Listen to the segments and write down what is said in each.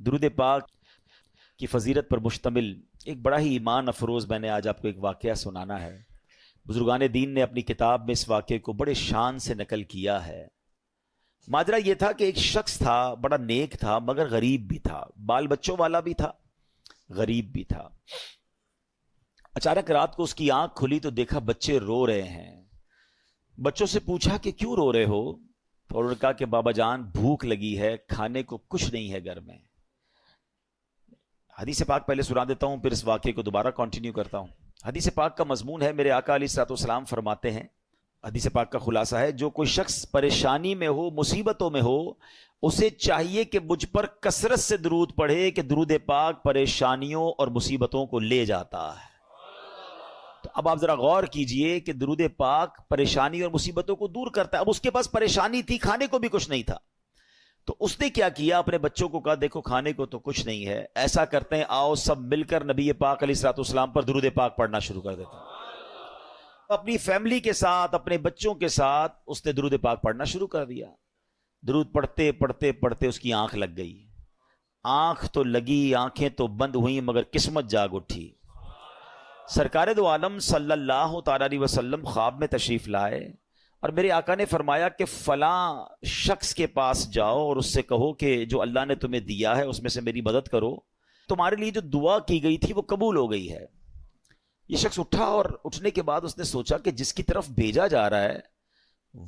درود پاک کی فضیلت پر مشتمل ایک بڑا ہی ایمان افروز میں نے آج آپ کو ایک واقعہ سنانا ہے۔ بزرگان دین نے اپنی کتاب میں اس واقعے کو بڑے شان سے نقل کیا ہے۔ ماجرا یہ تھا کہ ایک شخص تھا، بڑا نیک تھا مگر غریب بھی تھا، بال بچوں والا بھی تھا، غریب بھی تھا۔ اچانک رات کو اس کی آنکھ کھلی تو دیکھا بچے رو رہے ہیں۔ بچوں سے پوچھا کہ کیوں رو رہے ہو؟ تو انہوں نے کہا کہ بابا جان بھوک لگی ہے، کھانے کو کچھ نہیں ہے گھر میں۔ حدیث پاک پہلے سنا دیتا ہوں، پھر اس واقعے کو دوبارہ کنٹینیو کرتا ہوں۔ حدیث پاک کا مضمون ہے، میرے آقا علیہ الصلوۃ والسلام فرماتے ہیں، حدیث پاک کا خلاصہ ہے، جو کوئی شخص پریشانی میں ہو، مصیبتوں میں ہو، اسے چاہیے کہ مجھ پر کثرت سے درود پڑھے کہ درود پاک پریشانیوں اور مصیبتوں کو لے جاتا ہے۔ تو اب آپ ذرا غور کیجئے کہ درود پاک پریشانی اور مصیبتوں کو دور کرتا ہے۔ اب اس کے پاس پریشانی تھی، کھانے کو بھی کچھ نہیں تھا، تو اس نے کیا کیا؟ اپنے بچوں کو کہا دیکھو کھانے کو تو کچھ نہیں ہے، ایسا کرتے ہیں آؤ سب مل کر نبی پاک علیہ الصلوۃ والسلام پر درود پاک پڑھنا شروع کر دیتے ہیں۔ اپنی فیملی کے ساتھ، اپنے بچوں کے ساتھ اس نے درود پاک پڑھنا شروع کر دیا۔ درود پڑھتے پڑھتے پڑھتے اس کی آنکھ لگ گئی۔ آنکھ تو لگی، آنکھیں تو بند ہوئیں، مگر قسمت جاگ اٹھی۔ سرکار دو عالم صلی اللہ تعالی علیہ وسلم خواب میں تشریف لائے اور میرے آقا نے فرمایا کہ فلاں شخص کے پاس جاؤ اور اس سے کہو کہ جو اللہ نے تمہیں دیا ہے اس میں سے میری مدد کرو، تمہارے لیے جو دعا کی گئی تھی وہ قبول ہو گئی ہے۔ یہ شخص اٹھا اور اٹھنے کے بعد اس نے سوچا کہ جس کی طرف بھیجا جا رہا ہے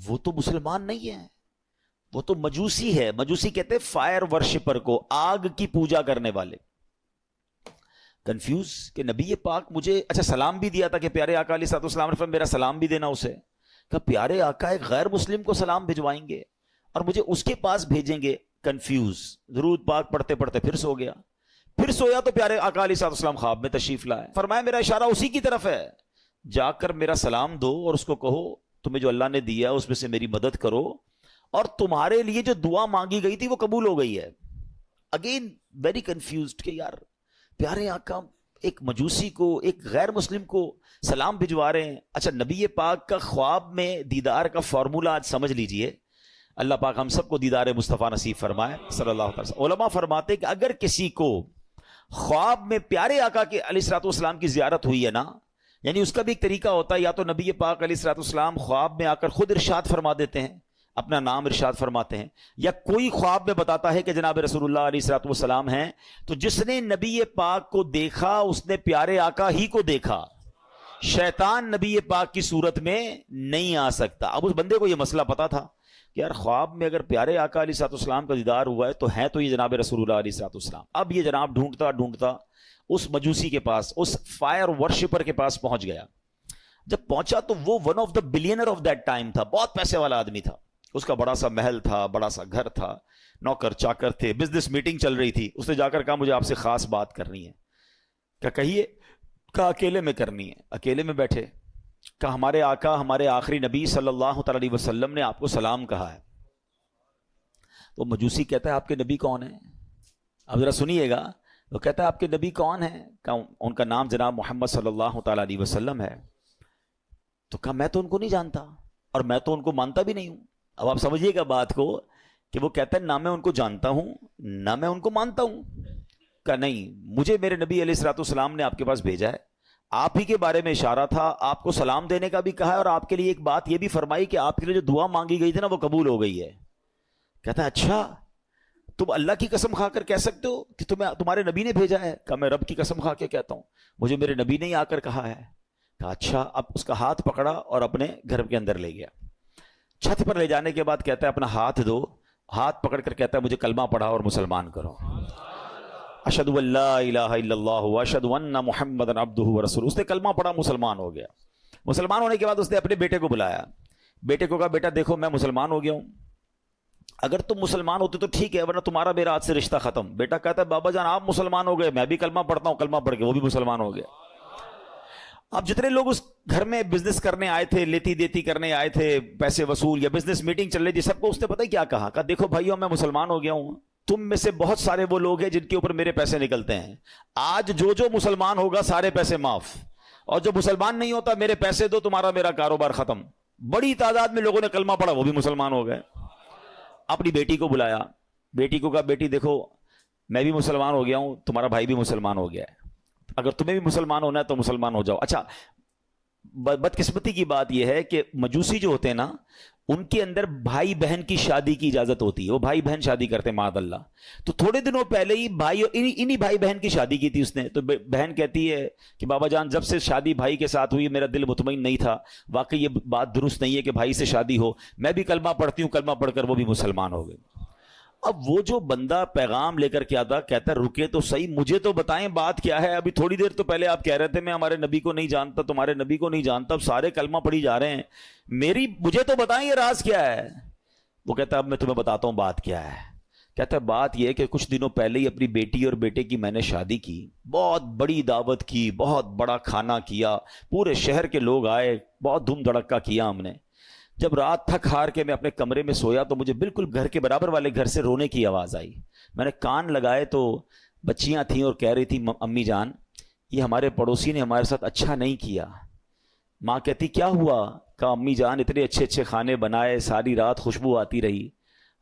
وہ تو مسلمان نہیں ہے، وہ تو مجوسی ہے۔ مجوسی کہتے ہیں فائر ورشپر کو، آگ کی پوجا کرنے والے۔ کنفیوز کہ نبی پاک مجھے اچھا سلام بھی دیا تھا کہ پیارے آقا علیہ السلام نے فرمایا میرا سلام بھی دینا اسے، کہ پیارے آقا ایک غیر مسلم کو سلام بھجوائیں گے اور مجھے اس کے پاس بھیجیں گے؟ کنفیوز، درود پاک پڑھتے پڑھتے پھر سو گیا۔ پھر سویا تو پیارے آقا علیہ السلام خواب میں تشریف لائے، فرمایا میرا اشارہ اسی کی طرف ہے، جا کر میرا سلام دو اور اس کو کہو تمہیں جو اللہ نے دیا اس میں سے میری مدد کرو، اور تمہارے لیے جو دعا مانگی گئی تھی وہ قبول ہو گئی ہے۔ اگین ویری کنفیوزڈ کہ یار پیارے آقا ایک مجوسی کو، ایک غیر مسلم کو سلام بھجوا رہے ہیں۔ اچھا نبی پاک کا خواب میں دیدار کا فارمولہ آج سمجھ لیجئے۔ اللہ پاک ہم سب کو دیدار مصطفیٰ نصیب فرمائے صلی اللہ علیہ وسلم۔ علماء فرماتے ہیں کہ اگر کسی کو خواب میں پیارے آقا کے علیہ الصلوۃ والسلام کی زیارت ہوئی ہے نا، یعنی اس کا بھی ایک طریقہ ہوتا ہے، یا تو نبی پاک علیہ الصلوۃ والسلام خواب میں آ کر خود ارشاد فرما دیتے ہیں، اپنا نام ارشاد فرماتے ہیں، یا کوئی خواب میں بتاتا ہے کہ جناب رسول اللہ علیہ الصلوۃ والسلام ہیں، تو جس نے نبی پاک کو دیکھا اس نے پیارے آقا ہی کو دیکھا، شیطان نبی پاک کی صورت میں نہیں آ سکتا۔ اب اس بندے کو یہ مسئلہ پتا تھا کہ یار خواب میں اگر پیارے آقا علیہ الصلوۃ والسلام کا دیدار ہوا ہے تو ہے تو یہ جناب رسول اللہ علیہ الصلوۃ والسلام۔ اب یہ جناب ڈھونڈتا ڈھونڈتا اس مجوسی کے پاس، اس فائر ورشپر کے پاس پہنچ گیا۔ جب پہنچا تو وہ one of the billionaire of that time تھا، بہت پیسے والا آدمی تھا، اس کا بڑا سا محل تھا، بڑا سا گھر تھا، نوکر چاکر تھے، بزنس میٹنگ چل رہی تھی۔ اس نے جا کر کہا مجھے آپ سے خاص بات کرنی ہے۔ کیا کہیے؟ کہا اکیلے میں کرنی ہے۔ اکیلے میں بیٹھے، کہا ہمارے آقا، ہمارے آخری نبی صلی اللہ تعالی علیہ وسلم نے آپ کو سلام کہا ہے۔ تو مجوسی کہتا ہے آپ کے نبی کون ہیں؟ اب ذرا سنیے گا، وہ کہتا ہے آپ کے نبی کون ہیں؟ کہا ان کا نام جناب محمد صلی اللہ تعالی علیہ وسلم ہے۔ تو کہا میں تو ان کو نہیں جانتا اور میں تو ان کو مانتا بھی نہیں ہوں۔ اب آپ سمجھیے گا بات کو کہ وہ کہتا ہے نہ میں ان کو جانتا ہوں نہ میں ان کو مانتا ہوں۔ کہا نہیں، مجھے میرے نبی علیہ الصلوۃ والسلام نے آپ کے پاس بھیجا ہے، آپ ہی کے بارے میں اشارہ تھا، آپ کو سلام دینے کا بھی کہا ہے، اور آپ کے لیے ایک بات یہ بھی فرمائی کہ آپ کے لیے جو دعا مانگی گئی تھی نا وہ قبول ہو گئی ہے۔ کہتا ہے اچھا تم اللہ کی قسم کھا کر کہہ سکتے ہو کہ تمہارے نبی نے بھیجا ہے؟ کہا میں رب کی قسم کھا کے کہتا ہوں، مجھے میرے نبی نے ہی آ کر کہا ہے۔ کہا اچھا۔ اب اس کا ہاتھ پکڑا اور اپنے گھر کے اندر لے گیا۔ چھت پر لے جانے کے بعد کہتا ہے اپنا ہاتھ دو، ہاتھ پکڑ کر کہتا ہے مجھے کلمہ پڑھا اور مسلمان کرو۔ اشہد ان لا الہ الا اللہ واشہد ان محمدا عبدہ ورسولہ۔ اس نے کلمہ پڑھا، مسلمان ہو گیا۔ مسلمان ہونے کے بعد اس نے اپنے بیٹے کو بلایا، بیٹے کو کہا بیٹا دیکھو میں مسلمان ہو گیا ہوں، اگر تم مسلمان ہوتے تو ٹھیک ہے ورنہ تمہارا میرا آج سے رشتہ ختم۔ بیٹا کہتا ہے بابا جان آپ مسلمان ہو گئے، میں بھی کلمہ پڑھتا ہوں، کلمہ پڑھ کے وہ بھی مسلمان ہو گیا۔ اب جتنے لوگ اس گھر میں بزنس کرنے آئے تھے، لیتی دیتی کرنے آئے تھے، پیسے وصول یا بزنس میٹنگ چل رہی تھی، سب کو اس نے پتہ کیا کہا؟ کہا دیکھو بھائیو میں مسلمان ہو گیا ہوں، تم میں سے بہت سارے وہ لوگ ہیں جن کے اوپر میرے پیسے نکلتے ہیں، آج جو مسلمان ہوگا سارے پیسے معاف، اور جو مسلمان نہیں ہوتا میرے پیسے دو، تمہارا میرا کاروبار ختم۔ بڑی تعداد میں لوگوں نے کلمہ پڑھا، وہ بھی مسلمان ہو گئے۔ اپنی بیٹی کو بلایا، بیٹی کو کہا بیٹی دیکھو میں بھی مسلمان ہو گیا ہوں, تمہارا بھائی بھی مسلمان ہو گیا ہے, اگر تمہیں بھی مسلمان ہونا ہے تو مسلمان ہو جاؤ. اچھا, بدقسمتی کی بات یہ ہے کہ مجوسی جو ہوتے ہیں نا, ان کے اندر بھائی بہن کی شادی کی اجازت ہوتی ہے, وہ بھائی بہن شادی کرتے ہیں معاذ اللہ. تو تھوڑے دنوں پہلے ہی بھائی انہی بھائی بہن کی شادی کی تھی اس نے, تو بہن کہتی ہے کہ بابا جان جب سے شادی بھائی کے ساتھ ہوئی میرا دل مطمئن نہیں تھا, واقعی یہ بات درست نہیں ہے کہ بھائی سے شادی ہو, میں بھی کلمہ پڑھتی ہوں, کلمہ پڑھ کر وہ بھی مسلمان ہو گئے. اب وہ جو بندہ پیغام لے کر کے آتا کہتا ہے رکے تو صحیح, مجھے تو بتائیں بات کیا ہے, ابھی تھوڑی دیر تو پہلے آپ کہہ رہے تھے میں ہمارے نبی کو نہیں جانتا, تمہارے نبی کو نہیں جانتا, اب سارے کلمہ پڑھی جا رہے ہیں, مجھے تو بتائیں یہ راز کیا ہے. وہ کہتا ہے اب میں تمہیں بتاتا ہوں بات کیا ہے. کہتا ہے بات یہ ہے کہ کچھ دنوں پہلے ہی اپنی بیٹی اور بیٹے کی میں نے شادی کی, بہت بڑی دعوت کی, بہت بڑا کھانا کیا, پورے شہر کے لوگ آئے, بہت دھوم دھڑکا کیا ہم نے. جب رات تھک ہار کے میں اپنے کمرے میں سویا تو مجھے بالکل گھر کے برابر والے گھر سے رونے کی آواز آئی. میں نے کان لگائے تو بچیاں تھیں اور کہہ رہی تھی امی جان یہ ہمارے پڑوسی نے ہمارے ساتھ اچھا نہیں کیا. ماں کہتی کیا ہوا؟ کہا امی جان اتنے اچھے اچھے کھانے بنائے, ساری رات خوشبو آتی رہی,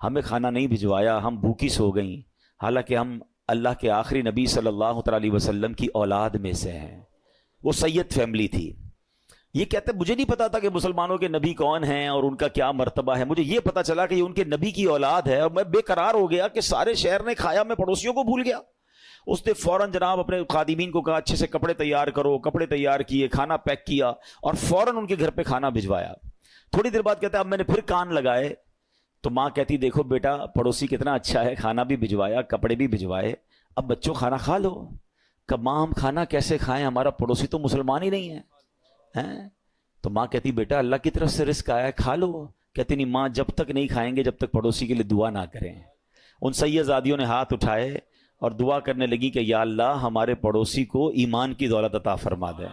ہمیں کھانا نہیں بھجوایا, ہم بھوکی سو گئیں, حالانکہ ہم اللہ کے آخری نبی صلی اللہ علیہ وسلم کی اولاد میں سے ہیں. وہ سید فیملی تھی. یہ کہتے مجھے نہیں پتا تھا کہ مسلمانوں کے نبی کون ہیں اور ان کا کیا مرتبہ ہے, مجھے یہ پتا چلا کہ یہ ان کے نبی کی اولاد ہے, اور میں بے قرار ہو گیا کہ سارے شہر نے کھایا, میں پڑوسیوں کو بھول گیا. اس نے فوراً جناب اپنے خادمین کو کہا اچھے سے کپڑے تیار کرو, کپڑے تیار کیے, کھانا پیک کیا اور فوراً ان کے گھر پہ کھانا بھجوایا. تھوڑی دیر بعد کہتا ہے اب میں نے پھر کان لگائے تو ماں کہتی دیکھو بیٹا پڑوسی کتنا اچھا ہے, کھانا بھی بھجوایا, کپڑے بھی بھجوائے, اب بچوں کھانا کھا لو. کہ ماں ہم کھانا کیسے کھائیں, ہمارا پڑوسی تو مسلمان ہی نہیں ہے. تو ماں کہتی بیٹا اللہ کی طرف سے رزق آیا ہے کھا لو. کہتی نہیں ماں جب تک نہیں کھائیں گے جب تک پڑوسی کے لیے دعا نہ کریں. ان سیدزادیوں نے ہاتھ اٹھائے اور دعا کرنے لگی کہ یا اللہ ہمارے پڑوسی کو ایمان کی دولت عطا فرما دے,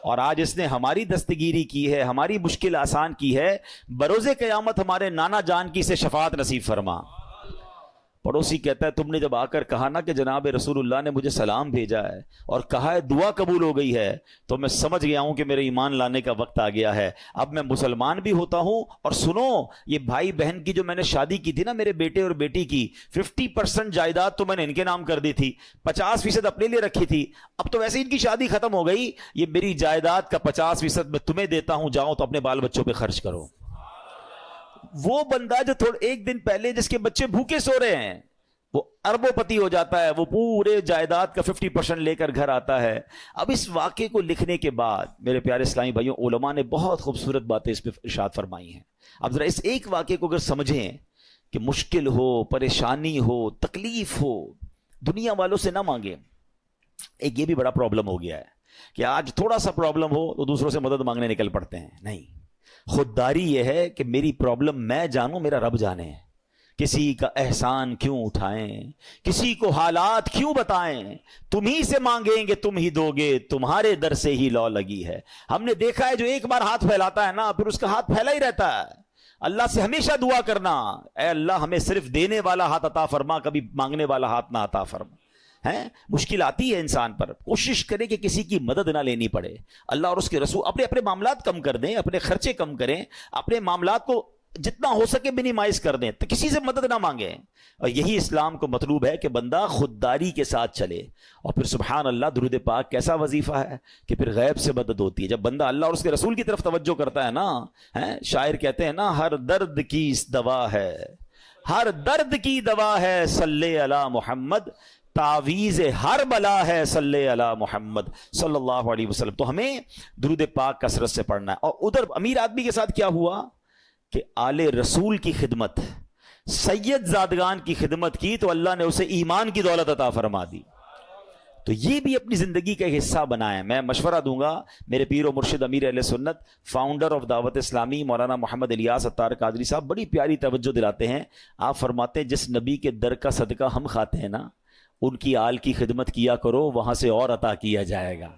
اور آج اس نے ہماری دستگیری کی ہے, ہماری مشکل آسان کی ہے, بروز قیامت ہمارے نانا جان کی سے شفاعت نصیب فرما. پڑوسی کہتا ہے تم نے جب آ کر کہا نا کہ جناب رسول اللہ نے مجھے سلام بھیجا ہے اور کہا ہے دعا قبول ہو گئی ہے, تو میں سمجھ گیا ہوں کہ میرے ایمان لانے کا وقت آ گیا ہے, اب میں مسلمان بھی ہوتا ہوں. اور سنو یہ بھائی بہن کی جو میں نے شادی کی تھی نا میرے بیٹے اور بیٹی کی, 50% جائیداد تو میں نے ان کے نام کر دی تھی, 50% اپنے لیے رکھی تھی. اب تو ویسے ان کی شادی ختم ہو گئی, یہ میری جائیداد کا 50% میں تمہیں دیتا ہوں, جاؤ تو اپنے بال بچوں پہ خرچ کرو. وہ بندہ جو ایک دن پہلے جس کے بچے بھوکے سو رہے ہیں وہ اربوں پتی ہو جاتا ہے, وہ پورے جائیداد کا 50% لے کر گھر آتا ہے. اب اس واقعے کو لکھنے کے بعد میرے پیارے اسلامی بھائیوں علماء نے بہت خوبصورت باتیں اس پہ ارشاد فرمائی ہیں. اب ذرا اس ایک واقعے کو اگر سمجھیں کہ مشکل ہو, پریشانی ہو, تکلیف ہو, دنیا والوں سے نہ مانگیں. ایک یہ بھی بڑا پرابلم ہو گیا ہے کہ آج تھوڑا سا پرابلم ہو تو دوسروں سے مدد مانگنے نکل پڑتے ہیں. نہیں, خودداری یہ ہے کہ میری پرابلم میں جانوں, میرا رب جانے. کسی کا احسان کیوں اٹھائیں, کسی کو حالات کیوں بتائیں, تم ہی سے مانگیں گے تم ہی دو گے, تمہارے در سے ہی لو لگی ہے. ہم نے دیکھا ہے جو ایک بار ہاتھ پھیلاتا ہے نا پھر اس کا ہاتھ پھیلا ہی رہتا ہے. اللہ سے ہمیشہ دعا کرنا, اے اللہ ہمیں صرف دینے والا ہاتھ عطا فرما, کبھی مانگنے والا ہاتھ نہ عطا فرما. مشکل آتی ہے انسان پر, کوشش کرے کہ کسی کی مدد نہ لینی پڑے. اللہ اور اس کے رسول اپنے معاملات کم کر دیں, اپنے خرچے کم کریں, اپنے معاملات کو جتنا ہو سکے منیمائز کر دیں, تو کسی سے مدد نہ مانگیں. اور یہی اسلام کو مطلوب ہے کہ بندہ خودداری کے ساتھ چلے. اور پھر سبحان اللہ درود پاک کیسا وظیفہ ہے کہ پھر غیب سے مدد ہوتی ہے. جب بندہ اللہ اور اس کے رسول کی طرف توجہ کرتا ہے نا, شاعر کہتے ہیں نا ہر درد کی دوا ہے, ہر درد کی دوا ہے صلی علی محمد, تعویذ ہر بلا ہے صلی علی محمد صلی اللہ علیہ وسلم. تو ہمیں درود پاک کثرت سے پڑھنا ہے. اور ادھر امیر آدمی کے ساتھ کیا ہوا کہ آل رسول کی خدمت, سید زادگان کی خدمت کی تو اللہ نے اسے ایمان کی دولت عطا فرما دی. تو یہ بھی اپنی زندگی کا حصہ بنائیں. میں مشورہ دوں گا میرے پیر و مرشد امیر اہل سنت, فاؤنڈر آف دعوت اسلامی, مولانا محمد الیاس عطار قادری صاحب بڑی پیاری توجہ دلاتے ہیں. آپ فرماتے ہیں جس نبی کے در کا صدقہ ہم کھاتے ہیں نا, ان کی آل کی خدمت کیا کرو, وہاں سے اور عطا کیا جائے گا.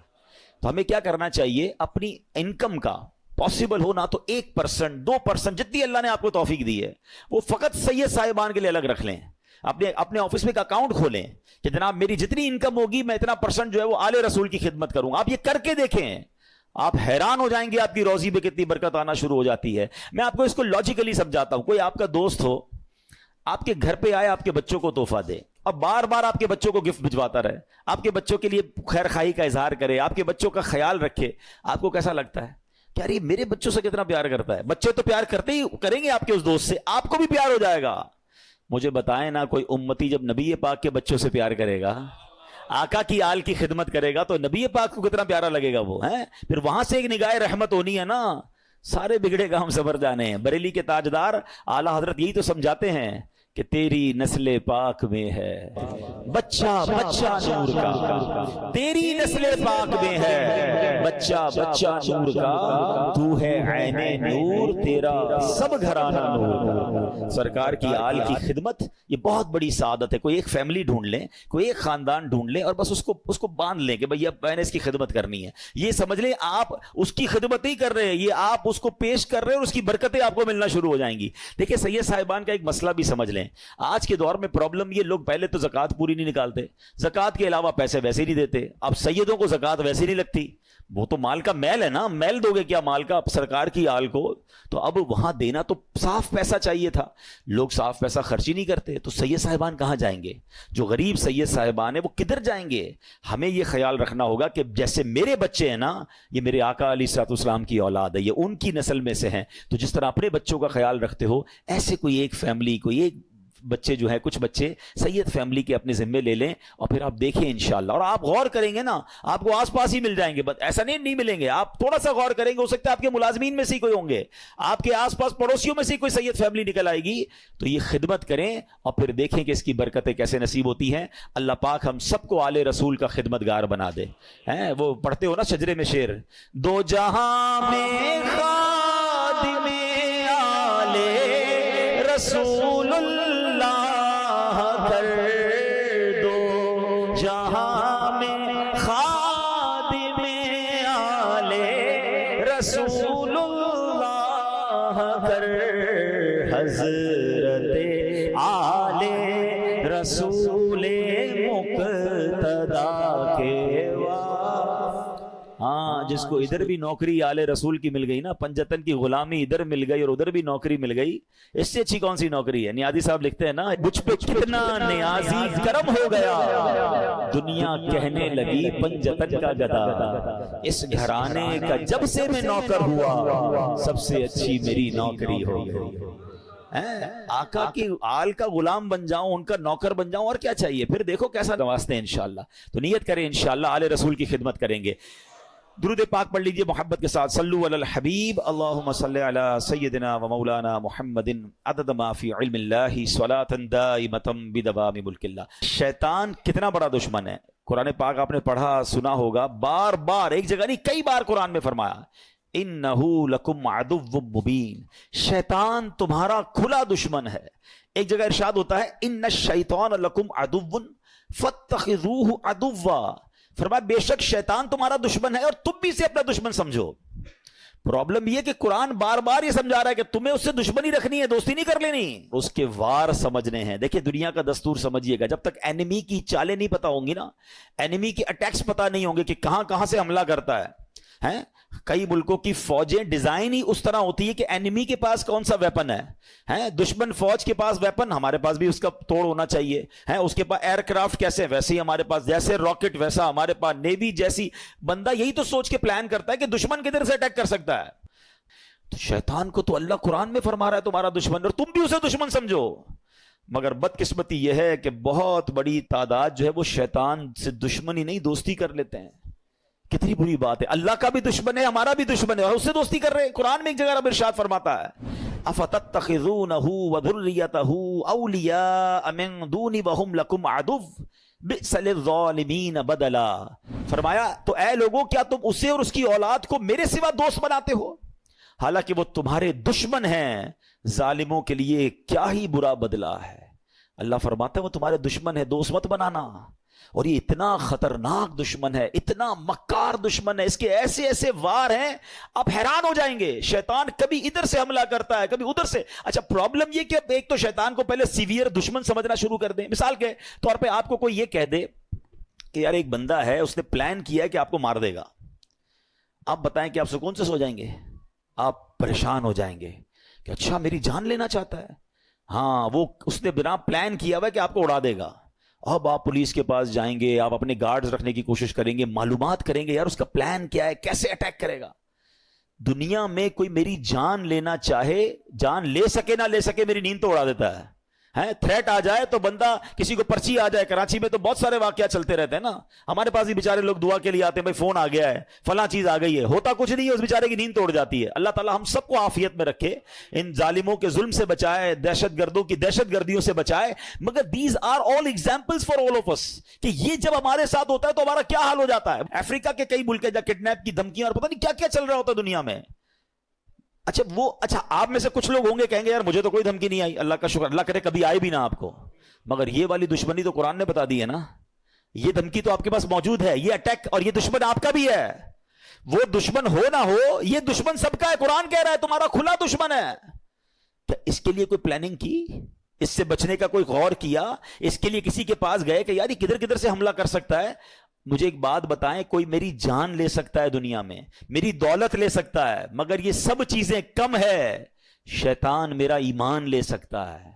تو ہمیں کیا کرنا چاہیے, اپنی انکم کا پاسبل ہو نا تو 1%, 2% جتنی اللہ نے آپ کو توفیق دی ہے وہ فقط سید صاحبان کے لیے الگ رکھ لیں. اپنے آفس میں ایک اکاؤنٹ کھولیں کہ جناب میری جتنی انکم ہوگی میں اتنا % جو ہے وہ آل رسول کی خدمت کروں. آپ یہ کر کے دیکھیں, آپ حیران ہو جائیں گے آپ کی روزی پہ کتنی برکت آنا شروع ہو جاتی ہے. میں آپ کو اس کو لاجیکلی سمجھاتا ہوں. کوئی آپ کا دوست ہو, آپ کے گھر پہ آئے, آپ کے بچوں کو تحفہ دے, اور بار بار آپ کے بچوں کو گفٹ بھجواتا رہے، آپ کے بچوں کے لیے خیر خواہی کا اظہار کرے، آپ کے بچوں کا خیال رکھے، آپ کو کیسا لگتا ہے کہ ارے میرے بچوں سے کتنا پیار کرتا ہے؟ بچے تو پیار کرتے ہی کریں گے آپ کے اس دوست سے، آپ کو بھی پیار ہو جائے گا۔ مجھے بتائیں نا، کوئی امتی جب نبی پاک کے بچوں سے پیار کرے گا، آقا کی آل کی خدمت کرے گا، تو نبی پاک کو کتنا پیارا لگے گا وہ ہیں؟ پھر وہاں سے ایک نگاہ رحمت ہونی ہے نا۔ سارے بگڑے گا ہم سبر جانے ہیں۔ بریلی کے تاجدار اعلی حضرت یہی تو سمجھاتے ہیں کہ تیری نسل پاک میں ہے بچہ بچہ نور کا، تیری نسل پاک میں ہے بچہ بچہ نور کا، تو ہے عین نور، تیرا سب گھرانہ نور۔ سرکار کی آل کی خدمت یہ بہت بڑی سعادت ہے۔ کوئی ایک فیملی ڈھونڈ لیں، کوئی ایک خاندان ڈھونڈ لیں اور بس اس کو باندھ لیں کہ بھئی اب میں نے اس کی خدمت کرنی ہے۔ یہ سمجھ لیں آپ اس کی خدمت نہیں کر رہے ہیں، یہ آپ اس کو پیش کر رہے ہیں اور اس کی برکتیں آپ کو ملنا شروع ہو جائیں گی۔ دیکھیں سید صاحبان کا ایک مسئلہ بھی سمجھ لیں۔ آج کے دور میں پرابلم یہ، لوگ پہلے تو زکوٰۃ پوری نہیں نکالتے، زکوٰۃ کے علاوہ پیسے ویسے نہیں دیتے، اب سیدوں کو زکوٰۃ ویسے نہیں لگتی، وہ تو مال کا میل ہے نا، میل دو گے کیا مال کا سرکار کی آل کو؟ تو اب وہاں دینا تو صاف پیسہ چاہیے تھا، لوگ صاف پیسہ خرچ ہی نہیں کرتے، تو سید صاحبان کہاں جائیں گے؟ جو غریب سید صاحبان ہیں وہ کدھر جائیں گے؟ ہمیں یہ خیال رکھنا ہوگا کہ جیسے میرے بچے ہیں نا، یہ میرے آقا علیہ الصلوۃ والسلام کی اولاد ہے، یہ ان کی نسل میں سے ہیں، تو جس طرح اپنے بچوں کا خیال رکھتے ہو، ایسے کوئی ایک فیملی، کوئی ایک بچے جو ہیں، کچھ بچے سید فیملی کے اپنے ذمے لے لیں، اور پھر آپ دیکھیں انشاءاللہ، اور آپ غور کریں گے نا، آپ کو آس پاس ہی مل جائیں گے، بس ایسا نہیں ملیں گے، آپ تھوڑا سا غور کریں گے، ہو سکتا ہے آپ کے ملازمین میں سے ہی کوئی ہوں گے، آپ کے آس پاس پڑوسیوں میں سے ہی کوئی سید فیملی نکل آئے گی، تو یہ خدمت کریں اور پھر دیکھیں کہ اس کی برکتیں کیسے نصیب ہوتی ہیں۔ اللہ پاک ہم سب کو آل رسول کا خدمتگار بنا دے۔ ہیں وہ پڑھتے ہو نا شجرے میں شعر، دو جہاں میں خادم آل رسول کر دو، جہاں میں خادم آل رسول اللہ کر، حضرت آل رسول مقتدا کے ہاں، جس کو ادھر بھی نوکری آل رسول کی مل گئی نا، پنجتن کی غلامی ادھر مل گئی اور ادھر بھی نوکری مل گئی، اس سے اچھی کون سی نوکری ہے؟ نیازی صاحب لکھتے ہیں نا، مجھ پہ کتنا نیازی کرم ہو گیا، دنیا کہنے لگی پنجتن کا گدا، اس گھرانے کا جب سے میں نوکر ہوا، سب سے اچھی میری نوکری ہو گئی۔ آقا کی آل کا غلام بن جاؤں، ان کا نوکر بن جاؤں، اور کیا چاہیے؟ پھر دیکھو کیسا نوازتے ہیں انشاءاللہ۔ تو نیت کریں انشاءاللہ آل رسول کی خدمت کریں گے۔ درود پاک پڑھ لیجئے محبت کے ساتھ، صلو علی الحبیب، اللہم صلی علی سیدنا و مولانا محمد عدد ما فی علم اللہ صلاۃ دائمۃ بدوام ملک اللہ۔ شیطان کتنا بڑا دشمن ہے، قرآن پاک آپ نے پڑھا سنا ہوگا، بار بار، ایک جگہ نہیں کئی بار قرآن میں فرمایا، انہ لکم عدو مبین، شیطان تمہارا کھلا دشمن ہے۔ ایک جگہ ارشاد ہوتا ہے، ان الشیطان لکم عدو فاتخذوہ عدوا، فرمایا بے شک شیطان تمہارا دشمن ہے اور تم بھی اسے اپنا دشمن سمجھو۔ پرابلم یہ کہ قرآن بار بار یہ سمجھا رہا ہے کہ تمہیں اس سے دشمنی رکھنی ہے، دوستی نہیں کر لینی، اس کے وار سمجھنے ہیں۔ دیکھیں دنیا کا دستور سمجھیے گا، جب تک اینیمی کی چالیں نہیں پتا ہوں گی نا، اینیمی کے اٹیکس پتا نہیں ہوں گے کہ کہاں کہاں سے حملہ کرتا ہے، کئی ملکوں کی فوجیں ڈیزائن ہی اس طرح ہوتی ہے کہ اینیمی کے پاس کون سا ویپن ہے، دشمن فوج کے پاس ویپن، ہمارے پاس بھی اس کا توڑ ہونا چاہیے، اس کے پاس ایئر کرافٹ کیسے، ویسے ہی ہمارے پاس، جیسے راکٹ ویسا ہمارے پاس نیوی جیسی، بندہ یہی تو سوچ کے پلان کرتا ہے کہ دشمن کدھر سے اٹیک کر سکتا ہے۔ تو شیطان کو تو اللہ قرآن میں فرما رہا ہے تمہارا دشمن، اور تم بھی اسے دشمن سمجھو۔ مگر بدقسمتی یہ ہے کہ بہت بڑی تعداد جو ہے وہ شیطان سے دشمنی نہیں دوستی کر لیتے ہیں۔ کتنی بری بات ہے، اللہ کا بھی دشمن ہے، ہمارا بھی دشمن ہے، اور اس سے دوستی کر رہے ہیں۔ قرآن میں ایک جگہ رب ارشاد فرماتا ہے، افتتخذونہ وذریتہ اولیاء من دونی وہم لکم عدو بئس للظالمین بدلا، فرمایا تو اے لوگوں کیا تم اسے اور اس کی اولاد کو میرے سوا دوست بناتے ہو، حالانکہ وہ تمہارے دشمن ہیں، ظالموں کے لیے کیا ہی برا بدلہ ہے۔ اللہ فرماتا ہے وہ تمہارے دشمن ہے، دوست مت بنانا۔ اور یہ اتنا خطرناک دشمن ہے، اتنا مکار دشمن ہے، اس کے ایسے ایسے وار ہیں آپ حیران ہو جائیں گے۔ شیطان کبھی ادھر سے حملہ کرتا ہے، کبھی ادھر سے۔ اچھا پرابلم یہ کہ ایک تو شیطان کو پہلے سیویئر دشمن سمجھنا شروع کر دیں۔ مثال کے طور پہ آپ کو کوئی یہ کہہ دے کہ یار ایک بندہ ہے، اس نے پلان کیا ہے کہ آپ کو مار دے گا، آپ بتائیں کہ آپ سکون سے سو جائیں گے؟ آپ پریشان ہو جائیں گے کہ اچھا میری جان لینا چاہتا ہے، ہاں وہ اس نے بنا پلان کیا ہوا ہے کہ آپ کو اڑا دے گا، اب آپ پولیس کے پاس جائیں گے, آپ اپنے گارڈز رکھنے کی کوشش کریں گے, معلومات کریں گے یار اس کا پلان کیا ہے, کیسے اٹیک کرے گا. دنیا میں کوئی میری جان لینا چاہے, جان لے سکے نہ لے سکے, میری نیند تو اڑا دیتا ہے. تھریٹ آ جائے تو بندہ, کسی کو پرچی آ جائے, کراچی میں تو بہت سارے واقعات چلتے رہتے ہیں نا, ہمارے پاس بھی بیچارے لوگ دعا کے لیے آتے ہیں, بھائی فون آ گیا ہے, فلاں چیز آ گئی ہے, ہوتا کچھ نہیں ہے, اس بیچارے کی نیند توڑ جاتی ہے. اللہ تعالی ہم سب کو عافیت میں رکھے, ان ظالموں کے ظلم سے بچائے, دہشت گردوں کی دہشت گردیوں سے بچائے. مگر these are all examples for all of us, کہ یہ جب ہمارے ساتھ ہوتا ہے تو ہمارا کیا حال ہو جاتا ہے. افریقہ کے کئی ملک جہاں کڈنیپ کی دھمکیاں اور پتہ نہیں کیا کیا چل رہا ہوتا ہے دنیا میں. اچھا آپ میں سے کچھ لوگ ہوں گے کہیں گے یار مجھے تو کوئی دھمکی نہیں آئی, اللہ کا شکر, اللہ کرے کبھی آئے بھی نہ آپ کو. مگر یہ والی دشمنی تو قرآن نے بتا دی ہے نا, یہ دھمکی تو آپ کے پاس موجود ہے, یہ اٹیک, اور یہ دشمن آپ کا بھی ہے. وہ دشمن ہو نہ ہو, یہ دشمن سب کا ہے. قرآن کہہ رہا ہے تمہارا کھلا دشمن ہے. کیا اس کے لیے کوئی پلاننگ کی, اس سے بچنے کا کوئی غور کیا, اس کے لیے کسی کے پاس گئے کہ یار یہ کدھر کدھر سے حملہ کر سکتا ہے. مجھے ایک بات بتائیں, کوئی میری جان لے سکتا ہے دنیا میں, میری دولت لے سکتا ہے, مگر یہ سب چیزیں کم ہے, شیطان میرا ایمان لے سکتا ہے.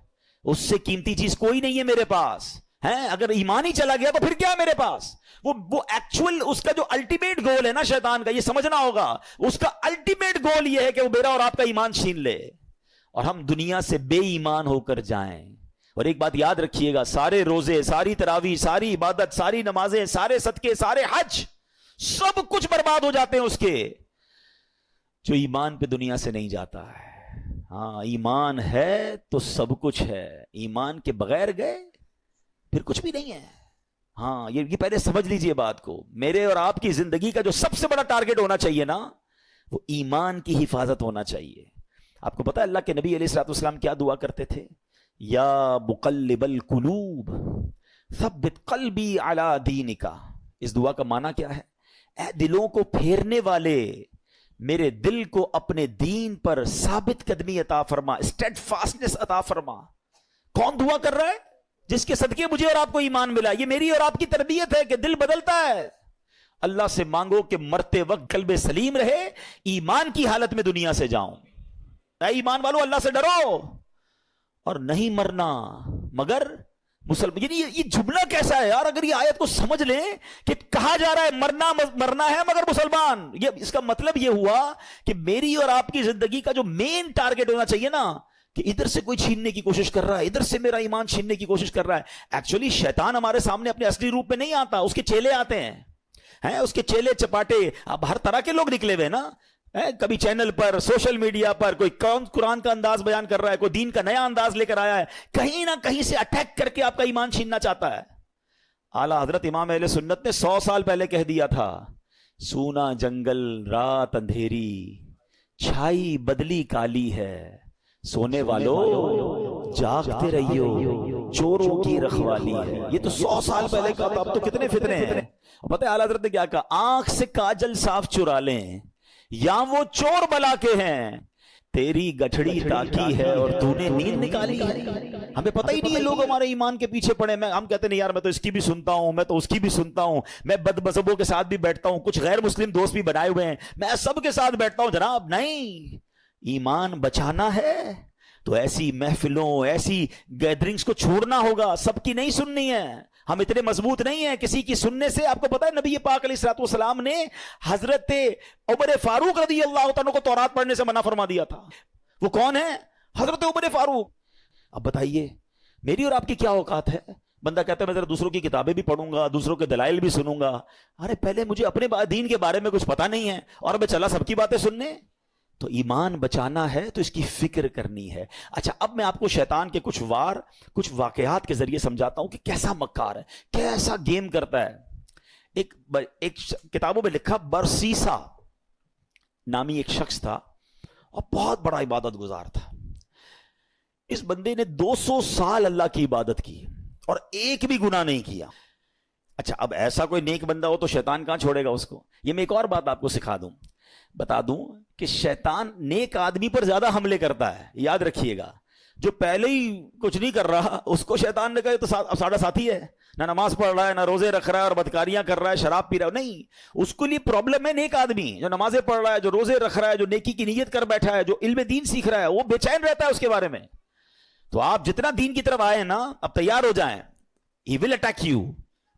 اس سے قیمتی چیز کوئی نہیں ہے میرے پاس. اگر ایمان ہی چلا گیا تو پھر کیا ہے میرے پاس. وہ ایکچوئل اس کا جو الٹیمیٹ گول ہے نا شیطان کا, یہ سمجھنا ہوگا, اس کا الٹیمیٹ گول یہ ہے کہ وہ میرا اور آپ کا ایمان چھین لے اور ہم دنیا سے بے ایمان ہو کر جائیں. اور ایک بات یاد رکھیے گا, سارے روزے, ساری تراویح, ساری عبادت, ساری نمازیں, سارے صدقے, سارے حج, سب کچھ برباد ہو جاتے ہیں اس کے جو ایمان پہ دنیا سے نہیں جاتا ہے. ہاں ایمان ہے تو سب کچھ ہے, ایمان کے بغیر گئے پھر کچھ بھی نہیں ہے. ہاں یہ پہلے سمجھ لیجئے بات کو. میرے اور آپ کی زندگی کا جو سب سے بڑا ٹارگٹ ہونا چاہیے نا, وہ ایمان کی حفاظت ہونا چاہیے. آپ کو پتا ہے اللہ کے نبی علیہ الصلوۃ والسلام کیا دعا کرتے تھے؟ یا مقلب القلوب ثبت قلبی علی دینک. اس دعا کا معنی کیا ہے؟ اے دلوں کو پھیرنے والے, میرے دل کو اپنے دین پر ثابت قدمی عطا فرما, اسٹیڈ فاسٹنس عطا فرما. کون دعا کر رہا ہے؟ جس کے صدقے مجھے اور آپ کو ایمان ملا. یہ میری اور آپ کی تربیت ہے کہ دل بدلتا ہے. اللہ سے مانگو کہ مرتے وقت قلب سلیم رہے, ایمان کی حالت میں دنیا سے جاؤں. اے ایمان والو اللہ سے ڈرو اور نہیں مرنا مگر مسلمان. یعنی یہ جملہ کیسا ہے یار؟ اگر یہ آیت کو سمجھ لیں کہ کہا جا رہا ہے مرنا ہے مگر مسلمان, یہ اس کا مطلب یہ ہوا کہ میری اور آپ کی زندگی کا جو مین ٹارگٹ ہونا چاہیے نا, کہ ادھر سے کوئی چھیننے کی کوشش کر رہا ہے, ادھر سے میرا ایمان چھیننے کی کوشش کر رہا ہے. ایکچولی شیطان ہمارے سامنے اپنے اصلی روپ میں نہیں آتا, اس کے چیلے آتے ہیں. اس کے چیلے چپاٹے, اب ہر طرح کے لوگ نکلے ہوئے نا, کبھی چینل پر, سوشل میڈیا پر کوئی قرآن کا انداز بیان کر رہا ہے, کوئی دین کا نیا انداز لے کر آیا ہے, کہیں نہ کہیں سے اٹیک کر کے آپ کا ایمان چھیننا چاہتا ہے. اعلیٰ حضرت امام اہل سنت نے 100 سال پہلے کہہ دیا تھا, سونا جنگل رات اندھیری, چھائی بدلی کالی ہے, سونے والوں جاگتے رہیو, چوروں کی رکھوالی ہے. یہ تو 100 سال پہلے کا تھا, اب تو کتنے فتنے ہیں. پتہ ہے اعلیٰ حضرت نے کیا کہا؟ آنکھ سے کاجل صاف چرا لیں یا وہ چور بلا کے ہیں, تیری گٹھڑی تاکی ہے اور تو نے نیند نکالی ہے. ہمیں پتہ ہی نہیں ہے, لوگ ہمارے ایمان کے پیچھے پڑے. ہم کہتے ہیں یار میں تو اس کی بھی سنتا ہوں, میں تو اس کی بھی سنتا ہوں, میں بد مذہبوں کے ساتھ بھی بیٹھتا ہوں, کچھ غیر مسلم دوست بھی بنائے ہوئے ہیں, میں سب کے ساتھ بیٹھتا ہوں. جناب نہیں, ایمان بچانا ہے تو ایسی محفلوں, ایسی گیدرنگز کو چھوڑنا ہوگا, سب کی نہیں سننی ہے. ہم اتنے مضبوط نہیں ہیں کسی کی سننے سے. آپ کو پتا ہے نبی پاک علیہ الصلوۃ والسلام نے حضرت عمر فاروق رضی اللہ تعالیٰ کو تورات پڑھنے سے منع فرما دیا تھا. وہ کون ہے؟ حضرت عمر فاروق. اب بتائیے میری اور آپ کی کیا اوقات ہے؟ بندہ کہتا ہے میں ذرا دوسروں کی کتابیں بھی پڑھوں گا, دوسروں کے دلائل بھی سنوں گا. ارے پہلے مجھے اپنے دین کے بارے میں کچھ پتا نہیں ہے اور میں چلا سب کی باتیں سننے. تو ایمان بچانا ہے تو اس کی فکر کرنی ہے. اچھا اب میں آپ کو شیطان کے کچھ واقعات کے ذریعے سمجھاتا ہوں کہ کیسا مکار ہے, کیسا گیم کرتا ہے. ایک کتابوں میں لکھا, برسیسا نامی ایک شخص تھا اور بہت بڑا عبادت گزار تھا. اس بندے نے 200 سال اللہ کی عبادت کی اور ایک بھی گناہ نہیں کیا. اچھا اب ایسا کوئی نیک بندہ ہو تو شیطان کہاں چھوڑے گا اس کو. یہ میں ایک اور بات آپ کو بتا دوں کہ شیطان نیک آدمی پر زیادہ حملے کرتا ہے. یاد رکھیے گا, جو پہلے ہی کچھ نہیں کر رہا اس کو شیطان نے کہا تو ساڑھا ساتھی ہے, نہ نماز پڑھ رہا ہے, نہ روزے رکھ رہا ہے اور بدکاریاں کر رہا ہے, شراب پی رہا ہے. نہیں, اس کو لیے پرابلم ہے نیک آدمی جو نمازیں پڑھ رہا ہے, جو روزے رکھ رہا ہے, جو نیکی کی نیت کر بیٹھا ہے, جو علم دین سیکھ رہا ہے, وہ بے چین رہتا ہے اس کے بارے میں. تو آپ جتنا دین کی طرف آئے نا, اب تیار ہو جائیں, He will attack you,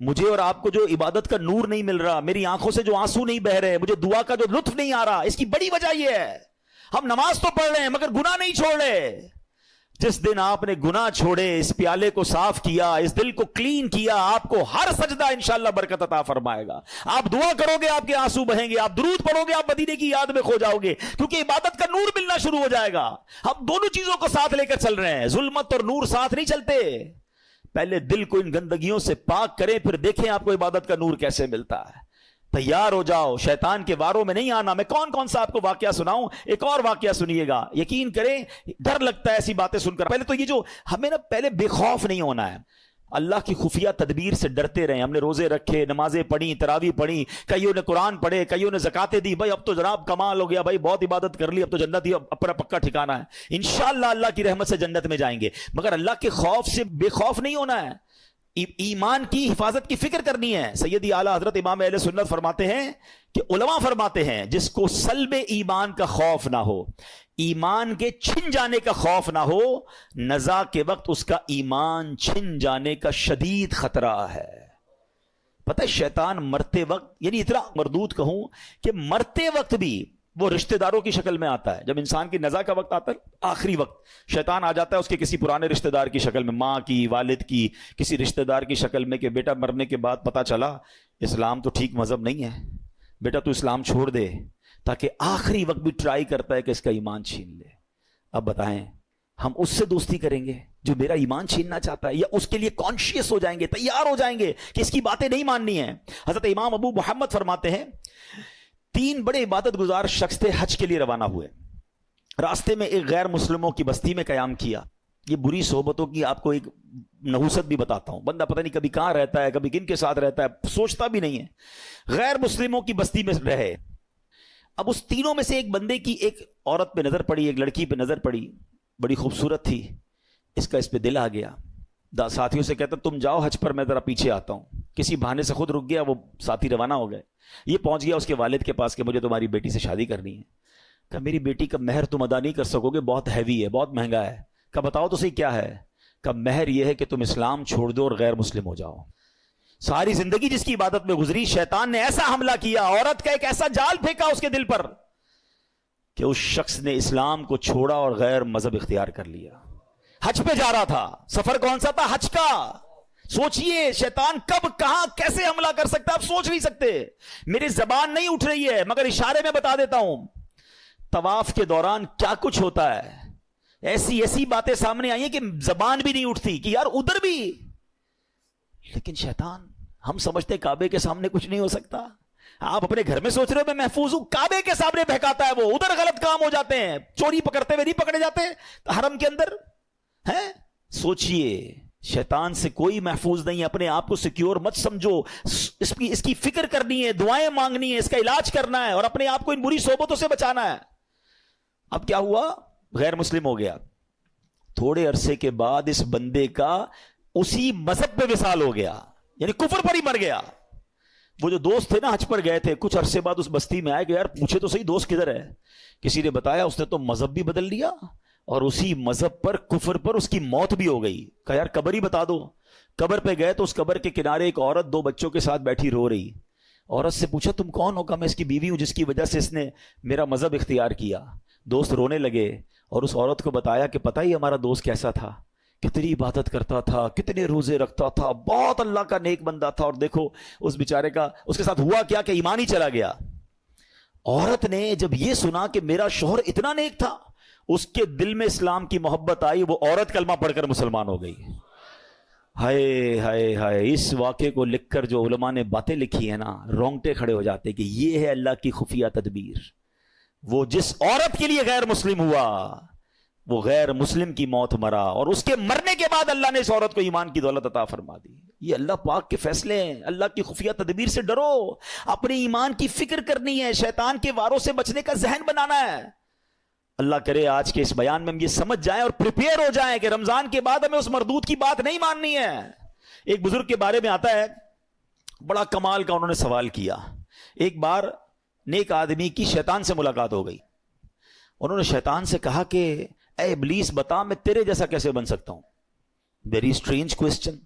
مجھے اور آپ کو جو عبادت کا نور نہیں مل رہا, میری آنکھوں سے جو آنسو نہیں بہ رہے, مجھے دعا کا جو لطف نہیں آ رہا, اس کی بڑی وجہ یہ ہے ہم نماز تو پڑھ رہے ہیں مگر گناہ نہیں چھوڑ رہے. جس دن آپ نے گناہ چھوڑے, اس پیالے کو صاف کیا, اس دل کو کلین کیا, آپ کو ہر سجدہ انشاءاللہ برکت عطا فرمائے گا. آپ دعا کرو گے, آپ کے آنسو بہیں گے, آپ درود پڑھو گے, آپ مدینے کی یاد میں کھو جاؤ گے, کیونکہ عبادت کا نور ملنا شروع ہو جائے گا. ہم دونوں چیزوں کو ساتھ لے کر چل رہے ہیں, ظلمت اور نور ساتھ نہیں چلتے. پہلے دل کو ان گندگیوں سے پاک کریں, پھر دیکھیں آپ کو عبادت کا نور کیسے ملتا ہے. تیار ہو جاؤ, شیطان کے واروں میں نہیں آنا. میں کون سا آپ کو واقعہ سناؤں, ایک اور واقعہ سنیے گا, یقین کریں ڈر لگتا ہے ایسی باتیں سن کر. پہلے تو یہ جو ہمیں نا پہلے بے خوف نہیں ہونا ہے, اللہ کی خفیہ تدبیر سے ڈرتے رہیں. ہم نے روزے رکھے, نمازیں پڑھی, تراویح پڑھی, کئیوں نے قرآن پڑھے, کئیوں نے زکاتیں دی. بھائی اب تو جناب کمال ہو گیا, بھائی بہت عبادت کر لی, اب تو جنت ہی اپنا پکا ٹھکانا ہے. انشاءاللہ اللہ کی رحمت سے جنت میں جائیں گے, مگر اللہ کے خوف سے بے خوف نہیں ہونا ہے. ایمان کی حفاظت کی فکر کرنی ہے. سیدی اعلیٰ حضرت امام اہل سنت فرماتے ہیں کہ علماء فرماتے ہیں جس کو سلب ایمان کا خوف نہ ہو, ایمان کے چھن جانے کا خوف نہ ہو, نزا کے وقت اس کا ایمان چھن جانے کا شدید خطرہ ہے. پتہ ہے شیطان مرتے وقت, یعنی اتنا مردود کہوں کہ مرتے وقت بھی وہ رشتہ داروں کی شکل میں آتا ہے. جب انسان کی نزا کا وقت آتا ہے, آخری وقت, شیطان آ جاتا ہے اس کے کسی پرانے رشتہ دار کی شکل میں, ماں کی, والد کی, کسی رشتہ دار کی شکل میں, کہ بیٹا مرنے کے بعد پتا چلا اسلام تو ٹھیک مذہب نہیں ہے, بیٹا تو اسلام چھوڑ دے, تاکہ آخری وقت بھی ٹرائی کرتا ہے کہ اس کا ایمان چھین لے. اب بتائیں ہم اس سے دوستی کریں گے جو میرا ایمان چھیننا چاہتا ہے, یا اس کے لیے کانشیس ہو جائیں گے, تیار ہو جائیں گے کہ اس کی باتیں نہیں ماننی ہیں. حضرت امام ابو محمد فرماتے ہیں 3 بڑے عبادت گزار شخص تھے, حج کے لیے روانہ ہوئے. راستے میں ایک غیر مسلموں کی بستی میں قیام کیا. یہ بری صحبتوں کی آپ کو ایک نحوست بھی بتاتا ہوں. بندہ پتہ نہیں کبھی کہاں رہتا ہے, کبھی کن کے ساتھ رہتا ہے, سوچتا بھی نہیں ہے. غیر مسلموں کی بستی میں رہے. اب اس تینوں میں سے ایک بندے کی ایک عورت پہ نظر پڑی, ایک لڑکی پہ نظر پڑی, بڑی خوبصورت تھی. اس کا اس پہ دل آ گیا. ساتھیوں سے کہتا تم جاؤ حج پر, میں ذرا پیچھے آتا ہوں. کسی بہانے سے خود رک گیا, وہ ساتھی روانہ ہو گئے. یہ پہنچ گیا اس کے والد کے پاس کہ مجھے تمہاری بیٹی سے شادی کرنی ہے. کہا میری بیٹی کا مہر تم ادا نہیں کر سکو گے, بہت ہیوی ہے, بہت مہنگا ہے. کہا بتاؤ تو صحیح کیا ہے. کہا مہر یہ ہے کہ تم اسلام چھوڑ دو اور غیر مسلم ہو جاؤ. ساری زندگی جس کی عبادت میں گزری, شیطان نے ایسا حملہ کیا, عورت کا ایک ایسا جال پھینکا اس کے دل پر کہ اس شخص نے اسلام کو چھوڑا اور غیر مذہب اختیار کر لیا. حج پہ جا رہا تھا, سفر کون سا تھا, حج کا. سوچئے شیطان کب کہاں کیسے حملہ کر سکتا ہے, آپ سوچ نہیں سکتے. میری زبان نہیں اٹھ رہی ہے مگر اشارے میں بتا دیتا ہوں. طواف کے دوران کیا کچھ ہوتا ہے, ایسی باتیں سامنے آئی ہیں کہ زبان بھی نہیں اٹھتی کہ یار ادھر بھی. لیکن شیطان, ہم سمجھتے کعبے کے سامنے کچھ نہیں ہو سکتا. آپ اپنے گھر میں سوچ رہے ہو میں محفوظ ہوں, کعبے کے سامنے بہکاتا ہے وہ. ادھر غلط کام ہو جاتے ہیں, چوری پکڑتے ہوئے نہیں پکڑے جاتے حرم کے اندر ہیں. سوچئے شیطان سے کوئی محفوظ نہیں ہے. اپنے آپ کو سیکیور مت سمجھو, اس کی فکر کرنی ہے, دعائیں مانگنی ہے, اس کا علاج کرنا ہے, اور اپنے آپ کو ان بری صحبتوں سے بچانا ہے. اب کیا ہوا, غیر مسلم ہو گیا. تھوڑے عرصے کے بعد اس بندے کا اسی مذہب پہ وصال ہو گیا, یعنی کفر پر ہی مر گیا. وہ جو دوست تھے نا حج پر گئے تھے, کچھ عرصے بعد اس بستی میں آئے کہ یار پوچھے تو صحیح دوست کدھر ہے. کسی نے بتایا اس نے تو مذہب بھی بدل لیا اور اسی مذہب پر, کفر پر اس کی موت بھی ہو گئی. کہا یار قبر ہی بتا دو. قبر پہ گئے تو اس قبر کے کنارے ایک عورت 2 بچوں کے ساتھ بیٹھی رو رہی. عورت سے پوچھا تم کون ہو؟ کہا میں اس کی بیوی ہوں جس کی وجہ سے اس نے میرا مذہب اختیار کیا. دوست رونے لگے اور اس عورت کو بتایا کہ پتہ ہی ہمارا دوست کیسا تھا, کتنی عبادت کرتا تھا, کتنے روزے رکھتا تھا, بہت اللہ کا نیک بندہ تھا, اور دیکھو اس بیچارے کا اس کے ساتھ ہوا کیا کہ ایمان ہی چلا گیا. عورت نے جب یہ سنا کہ میرا شوہر اتنا نیک تھا, اس کے دل میں اسلام کی محبت آئی, وہ عورت کلمہ پڑھ کر مسلمان ہو گئی. ہائے ہائے ہائے, اس واقعے کو لکھ کر جو علماء نے باتیں لکھی ہیں نا, رونگٹے کھڑے ہو جاتے کہ یہ ہے اللہ کی خفیہ تدبیر. وہ جس عورت کے لیے غیر مسلم ہوا, وہ غیر مسلم کی موت مرا, اور اس کے مرنے کے بعد اللہ نے اس عورت کو ایمان کی دولت عطا فرما دی. یہ اللہ پاک کے فیصلے ہیں. اللہ کی خفیہ تدبیر سے ڈرو, اپنے ایمان کی فکر کرنی ہے, شیطان کے واروں سے بچنے کا ذہن بنانا ہے. اللہ کرے آج کے اس بیان میں ہم یہ سمجھ جائیں اور پریپیئر ہو جائیں کہ رمضان کے بعد ہمیں اس مردود کی بات نہیں ماننی ہے. ایک بزرگ کے بارے میں آتا ہے, بڑا کمال کا انہوں نے سوال کیا. ایک بار نیک آدمی کی شیطان سے ملاقات ہو گئی. انہوں نے شیطان سے کہا کہ اے ابلیس بتا میں تیرے جیسا کیسے بن سکتا ہوں. Very strange question.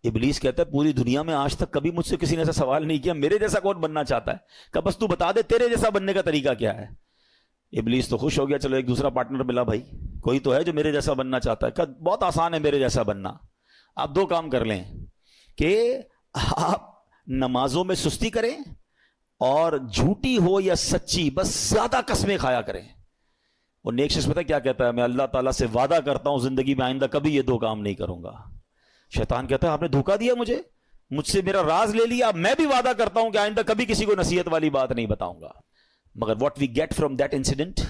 ابلیس کہتا ہے پوری دنیا میں آج تک کبھی مجھ سے کسی نے ایسا سوال نہیں کیا میرے جیسا کون بننا چاہتا ہے، کہ بس تو بتا دے تیرے جیسا بننے کا طریقہ کیا ہے۔ ابلیس تو خوش ہو گیا، چلو ایک دوسرا پارٹنر ملا، بھائی کوئی تو ہے جو میرے جیسا بننا چاہتا ہے، کہ بہت آسان ہے میرے جیسا بننا، آپ دو کام کر لیں کہ آپ نمازوں میں سستی کریں اور جھوٹی ہو یا سچی بس زیادہ قسمیں کھایا کریں۔ اور نیک شخص پتہ کیا کہتا ہے، میں اللہ تعالیٰ سے وعدہ کرتا ہوں زندگی میں آئندہ کبھی یہ دو کام نہیں کروں گا۔ شیطان کہتا ہے آپ نے دھوکہ دیا مجھ سے میرا راز لے لیا، اب میں بھی وعدہ کرتا ہوں کہ آئندہ کبھی کسی کو نصیحت والی بات نہیں بتاؤں گا۔ مگر what we get from that incident,